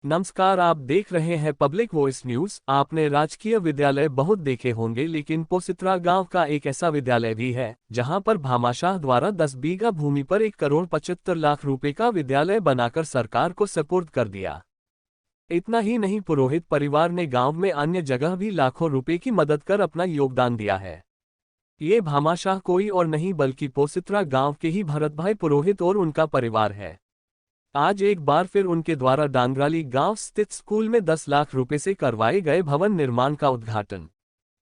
नमस्कार, आप देख रहे हैं पब्लिक वॉइस न्यूज। आपने राजकीय विद्यालय बहुत देखे होंगे, लेकिन पोसित्रा गांव का एक ऐसा विद्यालय भी है जहां पर भामाशाह द्वारा 10 बीघा भूमि पर 1,75,00,000 रुपए का विद्यालय बनाकर सरकार को सुपुर्द कर दिया। इतना ही नहीं, पुरोहित परिवार ने गांव में अन्य जगह भी लाखों रुपए की मदद कर अपना योगदान दिया है। ये भामाशाह कोई और नहीं बल्कि पोसित्रा गांव के ही भरत भाई पुरोहित और उनका परिवार है। आज एक बार फिर उनके द्वारा डांगराली गांव स्थित स्कूल में 10 लाख रुपए से करवाए गए भवन निर्माण का उद्घाटन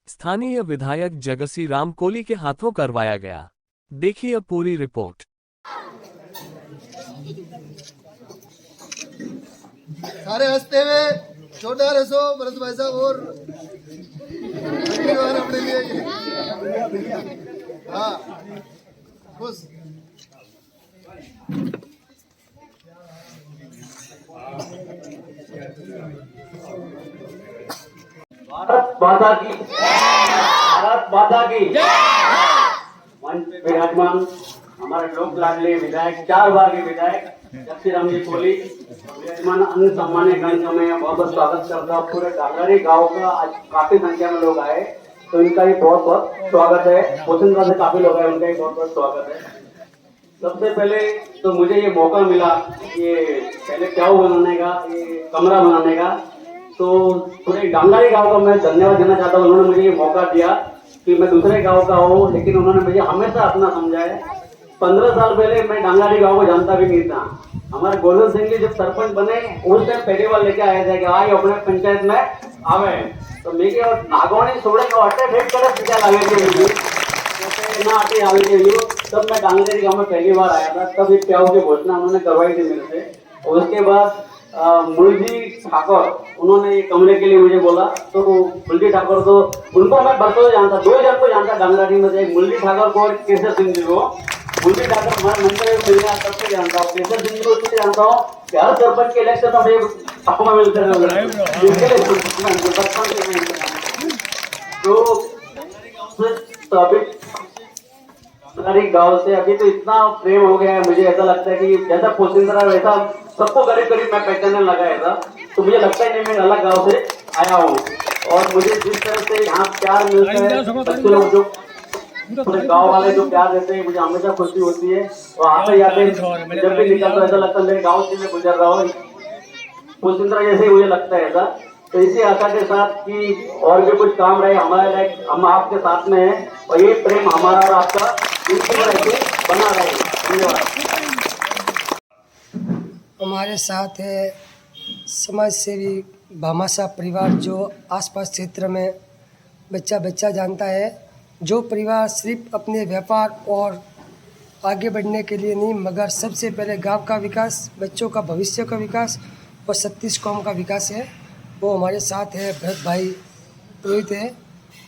स्थानीय विधायक जगसी राम कोली के हाथों करवाया गया। देखिए पूरी रिपोर्ट। सारे हंसते हुए छोटा रसो भरत भाई साहब और अपने लिए। हाँ खुश। भारत माता की, भारत माता की। मंच पे विराजमान हमारे लोक लाडले विधायक, 4 बार के विधायक जगसी राम जी कोली, विराजमान अन्य सम्मान्य गण का मैं बहुत बहुत स्वागत करता हूँ। पूरे डांगराली गांव का आज काफी संख्या में लोग आए, तो इनका भी बहुत बहुत स्वागत है। पोसित्रा से काफी लोग आए, उनका भी बहुत बहुत स्वागत है। सबसे पहले तो मुझे ये मौका मिला, ये पहले प्याऊ बनाने का, ये कमरा बनाने का, तो पूरे डांगराली गांव का मैं धन्यवाद देना चाहता हूँ। उन्होंने मुझे ये मौका दिया कि मैं दूसरे गांव का हूँ, लेकिन उन्होंने मुझे हमेशा अपना समझा है। 15 साल पहले मैं डांगराली गांव को जानता भी नहीं था। हमारे गोविंद सिंह जी जब सरपंच बने, उस टाइम पहली बार लेके आए थे कि आई अपने पंचायत में आवे, तो मेरे और नागौनी छोड़े को अट्टे भेट कर सीधा लगे थे ना आते आवे थे। तब मैं डांगराली गांव में पहली बार आया था, तब एक प्याऊ की घोषणा उन्होंने करवाई थी मेरे से। और उसके बाद मुलजी ठाकुर, उन्होंने ये कमरे के लिए मुझे बोला, तो मुलजी ठाकुर तो उनको मैं बरसों से जानता, 2000 को जानता डांगराली में से, मुलजी ठाकुर को और केसर सिंह जी को। मुलजी ठाकुर हमारे मंत्री में मिलने तब से जानता हूँ, केसर सिंह जी को इसलिए जानता हूँ कि हर सरपंच के इलेक्शन में मुझे आपको में मिलते रहे। तो अभी सारी गांव से अभी तो इतना प्रेम हो गया है, मुझे ऐसा लगता है कि जैसा पोसित्रा वैसा सबको करीब करीब मैं पहचानने लगा ऐसा। तो मुझे लगता ही नहीं मैं अलग गांव से आया हूँ। और मुझे जिस तरह से यहाँ प्यार मिलता है, बच्चे लोग जो पूरे गांव वाले जो प्यार देते हैं, मुझे हमेशा खुशी होती है। और आते जाते जब भी निकलता है ऐसा लगता है मेरे गाँव से मैं गुजर रहा हूँ, पोसित्रा जैसे ही मुझे लगता है ऐसा। तो इसी आशा के साथ कि और भी कुछ काम रहे हमारे, हम आपके साथ में हैं और ये प्रेम हमारा और आपका बना रहे। धन्यवाद। हमारे साथ है समाज सेवी भामाशाह परिवार, जो आसपास क्षेत्र में बच्चा बच्चा जानता है। जो परिवार सिर्फ अपने व्यापार और आगे बढ़ने के लिए नहीं, मगर सबसे पहले गांव का विकास, बच्चों का भविष्य का विकास और 36 कौम का विकास है। वो हमारे साथ है भरत भाई पुरोहित है,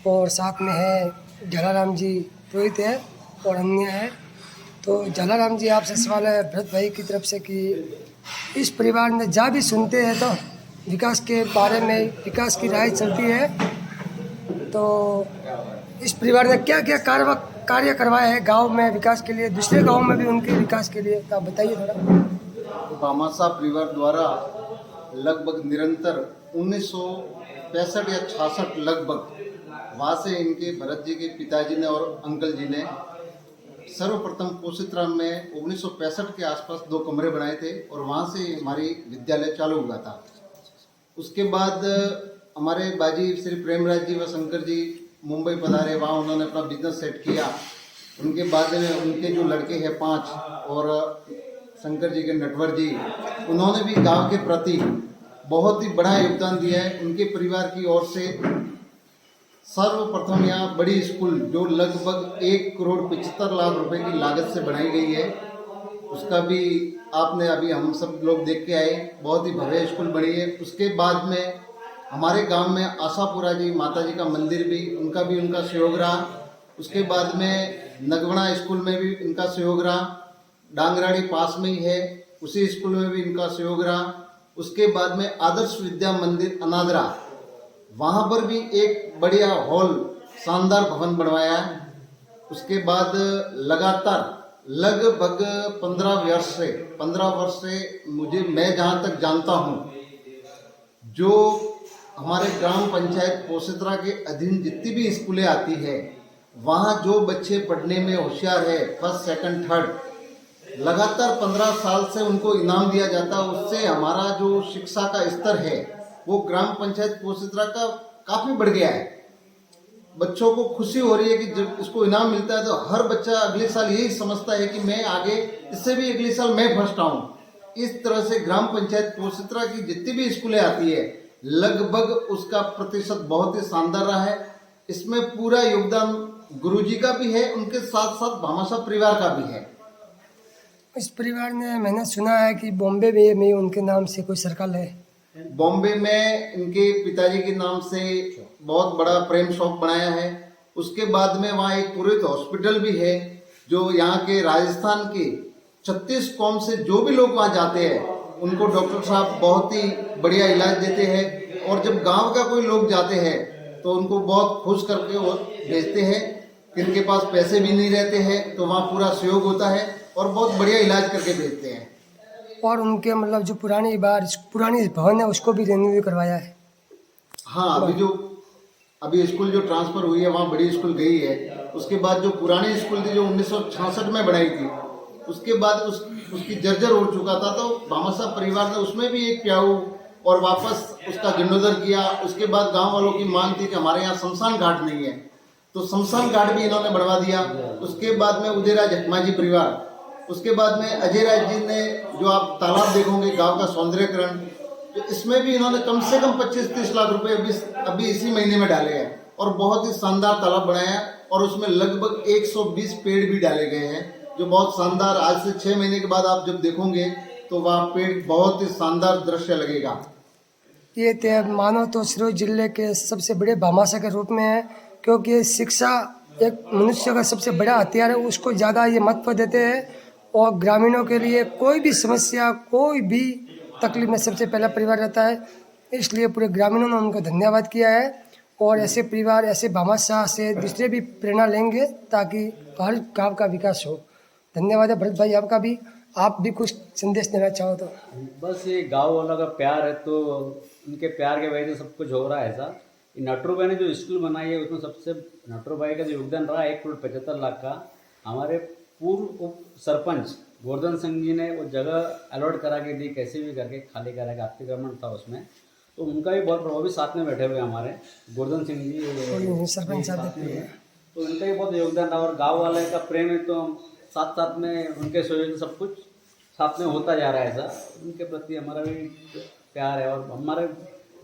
और साथ में है जलाराम जी पुरोहित है और अन्य है। तो जलाराम जी, आपसे सवाल है भरत भाई की तरफ से कि इस परिवार में जहाँ भी सुनते हैं तो विकास के बारे में, विकास की राय चलती है, तो इस परिवार ने क्या क्या कार्य करवाया है गांव में विकास के लिए, दूसरे गांव में भी उनके विकास के लिए, तो आप बताइए थोड़ा। भामाशाह परिवार द्वारा लगभग निरंतर 1965 या 66 लगभग वहाँ से इनके भरत जी के पिताजी ने और अंकल जी ने सर्वप्रथम पोसित्रा में 1965 के आसपास 2 कमरे बनाए थे, और वहाँ से हमारी विद्यालय चालू हुआ था। उसके बाद हमारे बाजी श्री प्रेमराज जी व शंकर जी मुंबई पधारे, वहाँ उन्होंने अपना बिजनेस सेट किया। उनके बाद में उनके जो लड़के हैं 5 और शंकर जी के नटवर जी, उन्होंने भी गांव के प्रति बहुत ही बड़ा योगदान दिया है। उनके परिवार की ओर से सर्वप्रथम यहाँ बड़ी स्कूल जो लगभग 1,75,00,000 रुपए की लागत से बनाई गई है, उसका भी आपने अभी हम सब लोग देख के आए, बहुत ही भव्य स्कूल बनी है। उसके बाद में हमारे गांव में आशापुरा जी माता जी का मंदिर भी, उनका सहयोग रहा। उसके बाद में नगवणा स्कूल में भी इनका सहयोग रहा, डांगराड़ी पास में ही है, उसी स्कूल में भी इनका सहयोग रहा। उसके बाद में आदर्श विद्या मंदिर अनादरा, वहाँ पर भी एक बढ़िया हॉल, शानदार भवन बनवाया है। उसके बाद लगातार लगभग 15 वर्ष से मैं जहाँ तक जानता हूँ जो हमारे ग्राम पंचायत पोसित्रा के अधीन जितनी भी स्कूलें आती है, वहाँ जो बच्चे पढ़ने में होशियार है, फर्स्ट सेकंड थर्ड, लगातार 15 साल से उनको इनाम दिया जाता है। उससे हमारा जो शिक्षा का स्तर है वो ग्राम पंचायत पोसित्रा का काफ़ी बढ़ गया है। बच्चों को खुशी हो रही है कि जब इसको इनाम मिलता है तो हर बच्चा अगले साल यही समझता है कि मैं आगे इससे भी अगले साल मैं फर्स्ट आऊँ। इस तरह से ग्राम पंचायत पोसित्रा की जितनी भी स्कूलें आती है, लगभग उसका प्रतिशत बहुत ही शानदार रहा है। इसमें पूरा योगदान गुरुजी का भी है, उनके साथ साथ भामाशाह परिवार का भी है। इस परिवार ने, मैंने सुना है कि बॉम्बे में उनके नाम से कोई सर्कल है। बॉम्बे में इनके पिताजी के नाम से बहुत बड़ा प्रेम शॉप बनाया है। उसके बाद में वहाँ एक पुरोहित हॉस्पिटल भी है, जो यहाँ के राजस्थान के 36 कौम से जो भी लोग वहाँ जाते हैं उनको डॉक्टर साहब बहुत ही बढ़िया इलाज देते हैं। और जब गांव का कोई लोग जाते हैं तो उनको बहुत खुश करके वो भेजते हैं। जिनके पास पैसे भी नहीं रहते हैं तो वहाँ पूरा सहयोग होता है और बहुत बढ़िया इलाज करके भेजते हैं। और उनके मतलब जो पुरानी भवन है उसको भी रिन्यू करवाया है। हाँ, अभी स्कूल जो ट्रांसफर हुई है वहाँ बड़ी स्कूल गई है। उसके बाद जो पुरानी स्कूल थी जो 1966 में बनाई थी, उसके बाद उसकी जर्जर हो चुका था, तो भामाशाह परिवार ने उसमें भी एक प्याऊ और वापस उसका जीर्णोद्धार किया। उसके बाद गांव वालों की मांग थी कि हमारे यहाँ शमशान घाट नहीं है, तो शमशान घाट भी इन्होंने बनवा दिया। उसके बाद में उदयराज हकमाजी परिवार, उसके बाद में अजय राज जी ने जो आप तालाब देखोगे गांव का सौंदर्यकरण, तो इसमें भी इन्होंने कम से कम 25-30 लाख रुपए अभी इसी महीने में डाले हैं और बहुत ही शानदार तालाब बनाया है। और उसमें लगभग 120 पेड़ भी डाले गए हैं, जो बहुत शानदार, आज से 6 महीने के बाद आप जब देखोगे तो वहाँ पेड़ बहुत ही शानदार दृश्य लगेगा। ये त्यौहार मानो तो सिरोही जिले के सबसे बड़े भामाशाह के रूप में है, क्योंकि शिक्षा एक मनुष्य का सबसे बड़ा हथियार है, उसको ज़्यादा ये महत्व देते हैं। और ग्रामीणों के लिए कोई भी समस्या, कोई भी तकलीफ में सबसे पहला परिवार रहता है, इसलिए पूरे ग्रामीणों ने उनको धन्यवाद किया है। और ऐसे परिवार, ऐसे भामाशाह से दूसरे भी प्रेरणा लेंगे ताकि हर गाँव का विकास हो। धन्यवाद है भरत भाई आपका भी। आप भी कुछ संदेश देना चाहो तो? बस ये गांव वालों का प्यार है, तो उनके प्यार के वजह से सब कुछ हो रहा है ऐसा। नटरू भाई ने जो स्कूल बनाई है उसमें सबसे नटरू भाई का जो योगदान रहा 1,75,00,000 का। हमारे पूर्व उप सरपंच गोवर्धन सिंह जी ने वो जगह अलॉट करा के दी, कैसे भी करके खाली करा के, अतिक्रमण था उसमें, तो उनका भी बहुत प्रभाव भी साथ में बैठे हुए हमारे गोवर्धन सिंह जी सरपंच साहब, तो उनका भी बहुत योगदान रहा। और गाँव वाले का प्रेम है, तो साथ साथ में उनके सहयोग से सब कुछ साथ में होता जा रहा है। ऐसा उनके प्रति हमारा भी प्यार है। और हमारे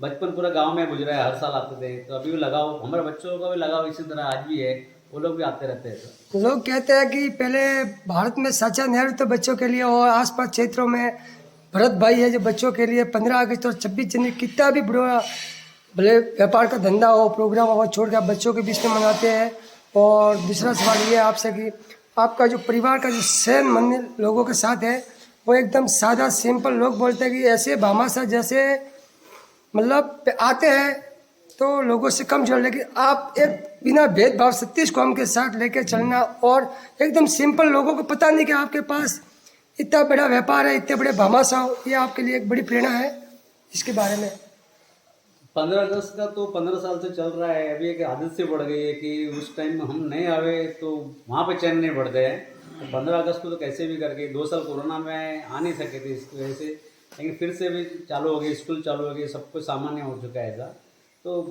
बचपन पूरा गांव में गुजरा है, हर साल आते थे, तो अभी भी लगाव, हमारे बच्चों का भी लगाव इसी तरह आज भी है, वो लोग भी आते रहते हैं। लोग कहते हैं कि पहले भारत में साचा नेहरू तो बच्चों के लिए, और आसपास क्षेत्रों में भरत भाई है जो बच्चों के लिए 15 अगस्त और 26 जनवरी कितना भी बड़ा भले व्यापार का धंधा हो, प्रोग्राम हो, छोड़ कर बच्चों के बीच में मनाते हैं। और दूसरा सवाल ये है आपसे कि आपका जो परिवार का जो सहन मन लोगों के साथ है वो एकदम सादा सिंपल। लोग बोलते हैं कि ऐसे भामाशाह जैसे मतलब आते हैं तो लोगों से कम जोड़, लेकिन आप एक बिना भेदभाव 36 कौम के साथ लेके चलना और एकदम सिंपल, लोगों को पता नहीं कि आपके पास इतना बड़ा व्यापार है, इतने बड़े भामाशाह, ये आपके लिए एक बड़ी प्रेरणा है। इसके बारे में 15 अगस्त का तो 15 साल से चल रहा है। अभी एक आदत से बढ़ गई है कि उस टाइम हम नहीं आवे तो वहाँ पे चैन नहीं बढ़ते हैं। तो 15 अगस्त को तो कैसे भी करके 2 साल कोरोना में आ नहीं सके थे इसकी वजह से, लेकिन फिर से भी चालू हो गई, स्कूल चालू हो गई, सब कुछ सामान्य हो चुका है ऐसा। तो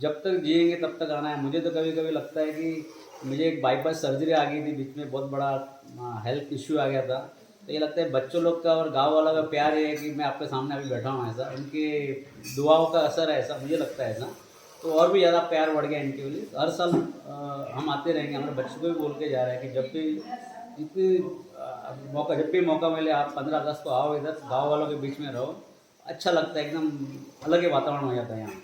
जब तक जिएंगे तब तक आना है। मुझे तो कभी कभी लगता है कि मुझे एक बाईपास सर्जरी आ गई थी बीच में, बहुत बड़ा हेल्थ इश्यू आ गया था। तो ये लगता है बच्चों लोग का और गांव वालों का प्यार है कि मैं आपके सामने अभी बैठा हूँ, ऐसा उनके दुआओं का असर है, ऐसा मुझे लगता है ऐसा। तो और भी ज़्यादा प्यार बढ़ गया इनके लिए। हर साल हम आते रहेंगे। हमारे बच्चों को भी बोल के जा रहे हैं कि जब भी जब भी मौका मिले आप 15 अगस्त को आओ, इधर गाँव वालों के बीच में रहो, अच्छा लगता है, एकदम अलग ही वातावरण हो जाता है यहाँ।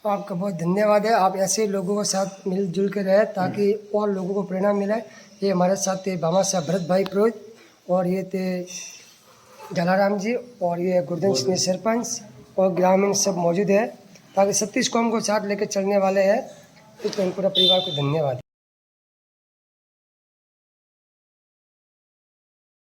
आपका बहुत धन्यवाद है। आप ऐसे लोगों के साथ मिलजुल के रहे ताकि और लोगों को प्रेरणा मिले। ये हमारे साथ थे भामाशाह भरत भाई पुरोहित, और ये थे जलाराम जी, और ये गोवर्धन सिंह सरपंच, और ग्रामीण सब मौजूद है ताकि 36 कौम को साथ लेकर चलने वाले हैं। इसलिए पूरा परिवार को धन्यवाद।